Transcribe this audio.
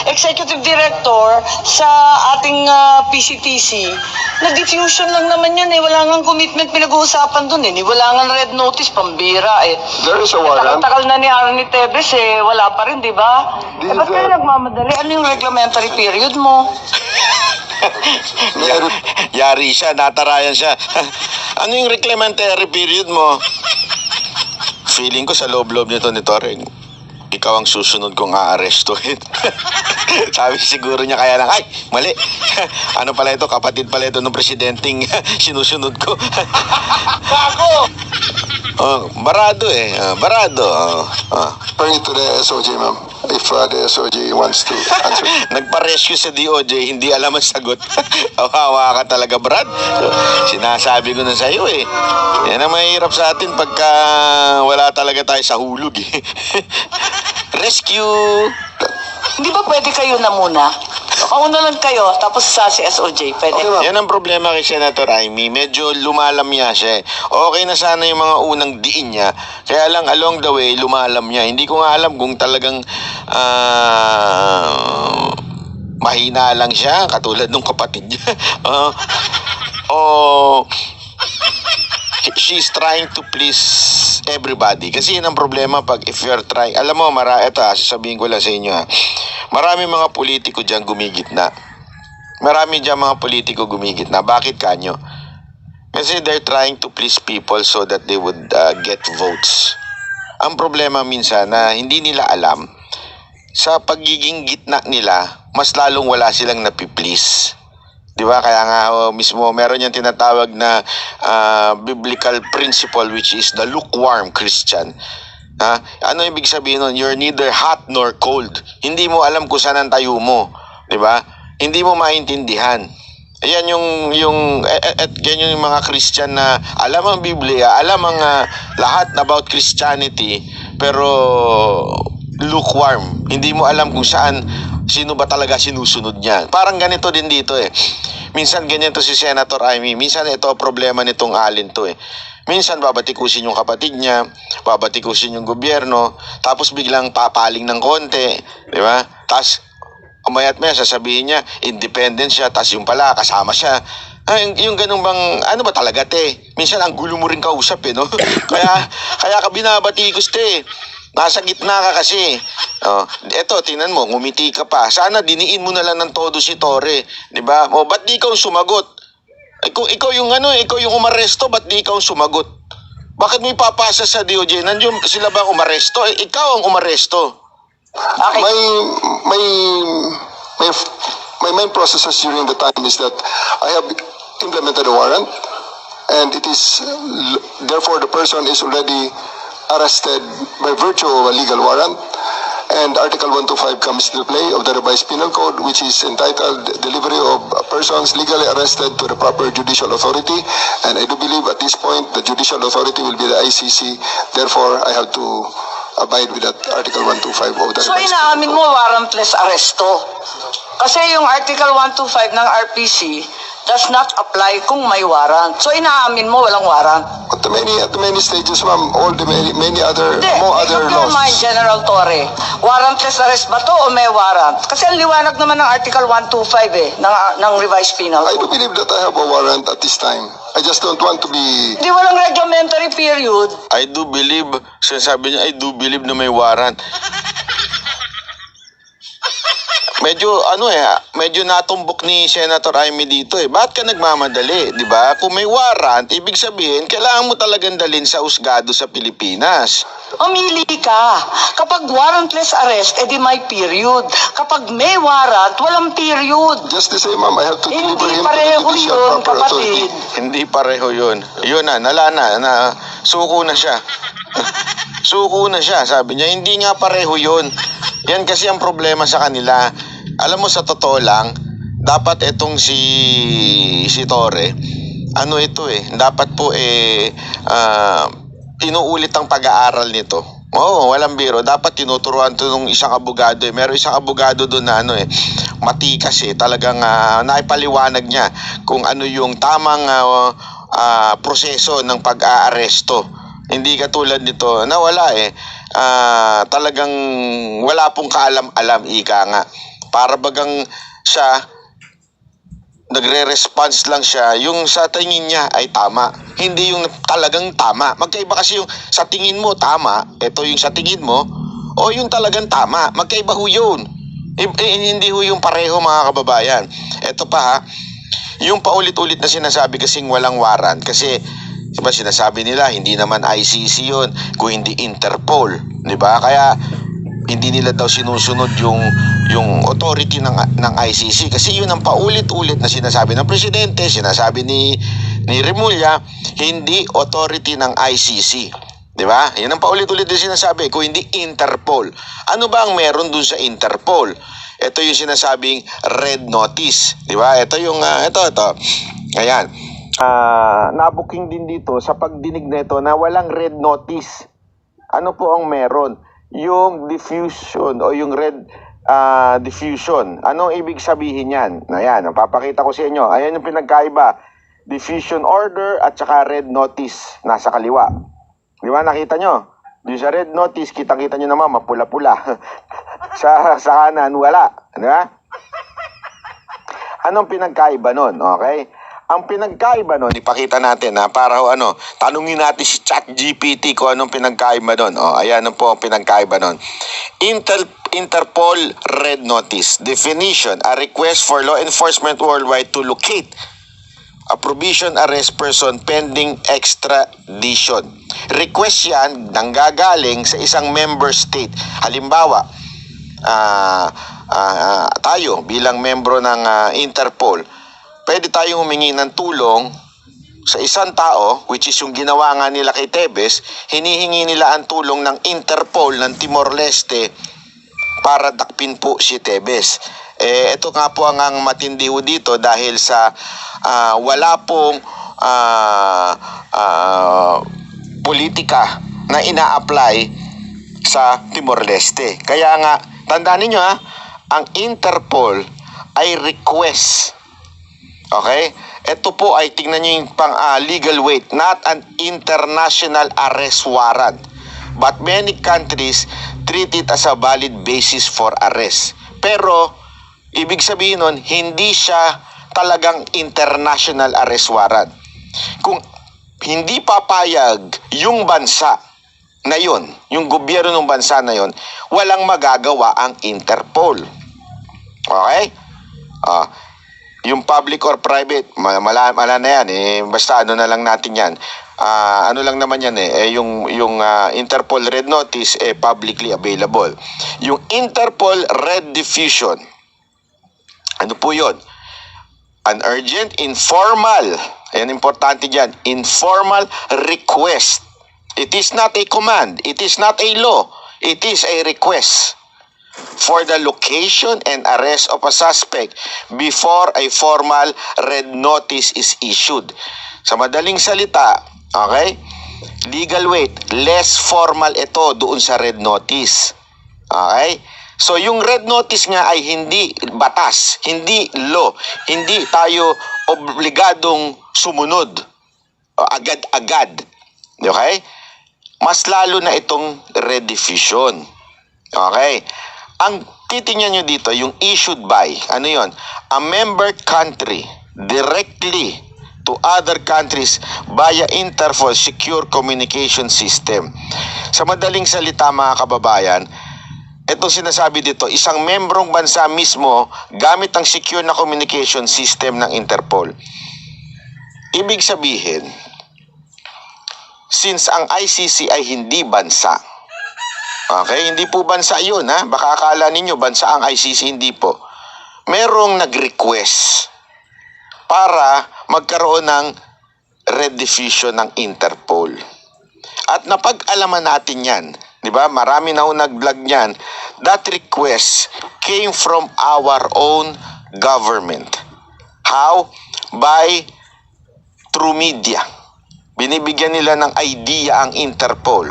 executive director sa ating PCTC, na-diffusion lang naman yan eh. Wala nga commitment pinag-uusapan dun eh. Wala nga red notice, pambira eh. There is a warrant. Tagal na ni Arnie Tevez eh. Wala pa rin, di ba? Eh, ba't kayo nagmamadali? Ano yung reglementary period mo? Yari siya, natarayan siya. Ano yung reclaimatory period mo? Feeling ko sa loob-loob nito ni Torre, ikaw ang susunod kong aarestuhin. Sabi siguro niya kaya lang, ay, mali. Ano pala ito, kapatid pala ito ng presidenteng sinusunod ko. Ako! Barado eh, barado. Bring it to the SOJ, ma'am. If the SOJ wants to answer. Nagpa-rescue sa DOJ, hindi alam ang sagot. Hawa ka talaga, Brad. Sinasabi ko na sa iyo eh. Yan ang mahirap sa atin pagka wala talaga tayo sa hulog eh. Rescue! Hindi ba pwede kayo na muna? Kauna lang kayo, tapos sa si SOJ. Pwede. Okay, ma'am. Yan ang problema kay Senator Amy. Medyo lumalamya siya eh. Okay na sana yung mga unang diin niya. Kaya lang along the way, lumalam niya. Hindi ko nga alam kung talagang mahina lang siya, katulad ng kapatid niya. She's trying to please everybody. Kasi yun ang problema pag if you're trying. Alam mo, ito sasabihin ko lang sa inyo marami mga politiko dyan gumigitna. Marami dyan mga politiko gumigitna. Bakit kanyo? Kasi they're trying to please people so that they would get votes. Ang problema minsan na hindi nila alam, sa pagiging gitna nila, mas lalong wala silang napiplease. Di ba? Kaya nga mismo meron yung tinatawag na biblical principle which is the lukewarm Christian. Ano ibig sabihin nun? You're neither hot nor cold. Hindi mo alam kung saan ang tayo mo. Di ba? Hindi mo maintindihan. Ayan yung mga Christian na alam ang Biblia, alam ang lahat about Christianity, pero lukewarm. Hindi mo alam kung sino ba talaga sinusunod niya. Parang ganito din dito eh. Minsan ganito si Senator Amy. Minsan ito problema nitong Alin to eh. Minsan babatikusin yung kapatid niya, babatikusin yung gobyerno, tapos biglang papaling ng konti, di ba? Tapos umayat maya sasabihin niya, independent siya, tapos yung pala kasama siya. Yung ganun bang, ano ba talaga te? Minsan ang gulo mo rin kausap eh, no? kaya ka binabatikos te. Nasa gitna ka kasi. Eto, tingnan mo, ngumiti ka pa. Sana diniin mo na lang ng todo si Torre. Di ba? Ba't di ikaw sumagot? Ikaw yung ikaw yung umaresto, ba't di ikaw sumagot? Bakit mo ipapasa sa DOJ? Nandiyon sila ba umaresto? Ikaw ang umaresto. Okay. My main processes during the time is that I have implemented a warrant, and it is therefore the person is already arrested by virtue of a legal warrant, and Article 125 comes into play of the revised penal code, which is entitled delivery of persons legally arrested to the proper judicial authority, and I do believe at this point the judicial authority will be the ICC. Therefore, I have to abide with that Article 125 of the So revised inaamin mo warrantless arresto. Kasi yung Article 125 ng RPC does not apply kung may warrant. So inaamin mo walang warrant. At the many stages, ma'am, all the many other, Hindi, more other make up your mind, laws. General Torre. Warrantless arrest ba to o may warrant? Kasi ang liwanag naman ng Article 125 ng revised penal I do code. believe that I have a warrant at this time. I just don't want to be. Hindi walang reglementary period. I do believe, sinasabi niya, I do believe na may warrant. Medyo natumbok ni Senator Amy dito eh. Bakit ka nagmamadali, di ba? Kung may warrant, ibig sabihin, kailangan mo talagang dalhin sa husgado sa Pilipinas. Mamili ka. Kapag warrantless arrest, edi may period. Kapag may warrant, walang period. Just the same, ma'am, I have to deliver Hindi him to the pareho judicial yun, proper authority. kapatid. Hindi pareho yun. Yun na, suko na siya. Suko na siya, sabi niya. Hindi nga pareho yun. Yan kasi ang problema sa kanila. Alam mo, sa totoo lang, dapat itong si Torre, dapat po inuulit ang pag-aaral nito. Oo, walang biro. Dapat tinuturuan to ng isang abogado eh. Meron isang abogado doon na matikas eh. Talagang naipaliwanag niya kung ano yung tamang proseso ng pag-aaresto. Hindi katulad nito na wala eh. Talagang wala pong kaalam-alam, ika nga. para bagang siya, nagre-response lang siya yung sa tingin niya ay tama, hindi yung talagang tama. Magkaiba kasi yung sa tingin mo tama, ito yung sa tingin mo, o yung talagang tama. Magkaiba ho yun. Hindi ho yung pareho, mga kababayan. Ito pa ha, yung paulit-ulit na sinasabi kasing walang warrant, kasi diba sinasabi nila hindi naman ICC yun kung hindi Interpol, diba? Kaya hindi nila daw sinusunod yung authority ng ICC, kasi yun ang paulit-ulit na sinasabi ng presidente, sinasabi ni Remulla, hindi authority ng ICC, di ba? Yan ang paulit-ulit na sinasabi, kung hindi Interpol. Ano ba ang meron dun sa Interpol? Ito yung sinasabing red notice, di ba? Ito yung ito. Ayan. Nabuking din dito sa pagdinig nito na walang red notice. Ano po ang meron? Yung diffusion o yung red diffusion. Anong ibig sabihin yan? Ayan, papakita ko sa inyo. Ayan yung pinagkaiba. Diffusion order at saka red notice. Nasa kaliwa. Di ba, nakita nyo? Di sa red notice, kitang-kita nyo naman, mapula-pula. sa kanan, wala. Di ba? Anong pinagkaiba nun? Okay? Ang pinagkaiba nun, ipakita natin ha, para tanungin natin si ChatGPT kung anong pinagkaiba nun. Ayan po ang pinagkaiba nun. Interpol Red Notice. Definition, a request for law enforcement worldwide to locate a provision arrest person pending extradition. Request yan nanggagaling sa isang member state. Halimbawa, tayo bilang membro ng Interpol, pwede tayong humingi ng tulong sa isang tao, which is yung ginawa nga nila kay Tebes. Hinihingi nila ang tulong ng Interpol ng Timor-Leste para dakpin po si Tebes. Ito nga po ang matindi ho dito dahil sa wala pong politika na ina-apply sa Timor-Leste. Kaya nga, tandaan niyo ang Interpol ay request. Okay? Ito po ay, tingnan nyo yung legal weight, not an international arrest warrant. But many countries treat it as a valid basis for arrest. Pero, ibig sabihin nun, hindi siya talagang international arrest warrant. Kung hindi papayag yung bansa na yun, yung gobyerno ng bansa na yun, walang magagawa ang Interpol. Okay? Yung public or private, mala na yan basta na lang natin yan. Ano lang naman yan yung Interpol Red Notice publicly available. Yung Interpol Red Diffusion, ano po yun? An urgent, informal, ayan importante dyan, informal request. It is not a command, it is not a law, it is a request for the location and arrest of a suspect before a formal red notice is issued. Sa madaling salita, okay? Legal weight, less formal ito doon sa red notice. Okay? So yung red notice nga ay hindi batas, hindi law, hindi tayo obligadong sumunod agad-agad. Okay? Mas lalo na itong red diffusion. Okay? Ang titingnan nyo dito, yung issued by, ano yon? A member country directly to other countries via Interpol Secure Communication System. Sa madaling salita, mga kababayan, itong sinasabi dito, isang membrong bansa mismo gamit ang secure na communication system ng Interpol. Ibig sabihin, since ang ICC ay hindi bansa, okay, hindi po bansa yun baka akala ninyo bansa ang ICC, hindi po. Merong nag-request para magkaroon ng red diffusion ng Interpol. At napag-alaman natin yan, di ba? Marami na nag-vlog niyan. That request came from our own government. How? Through media. Binibigyan nila ng idea ang Interpol.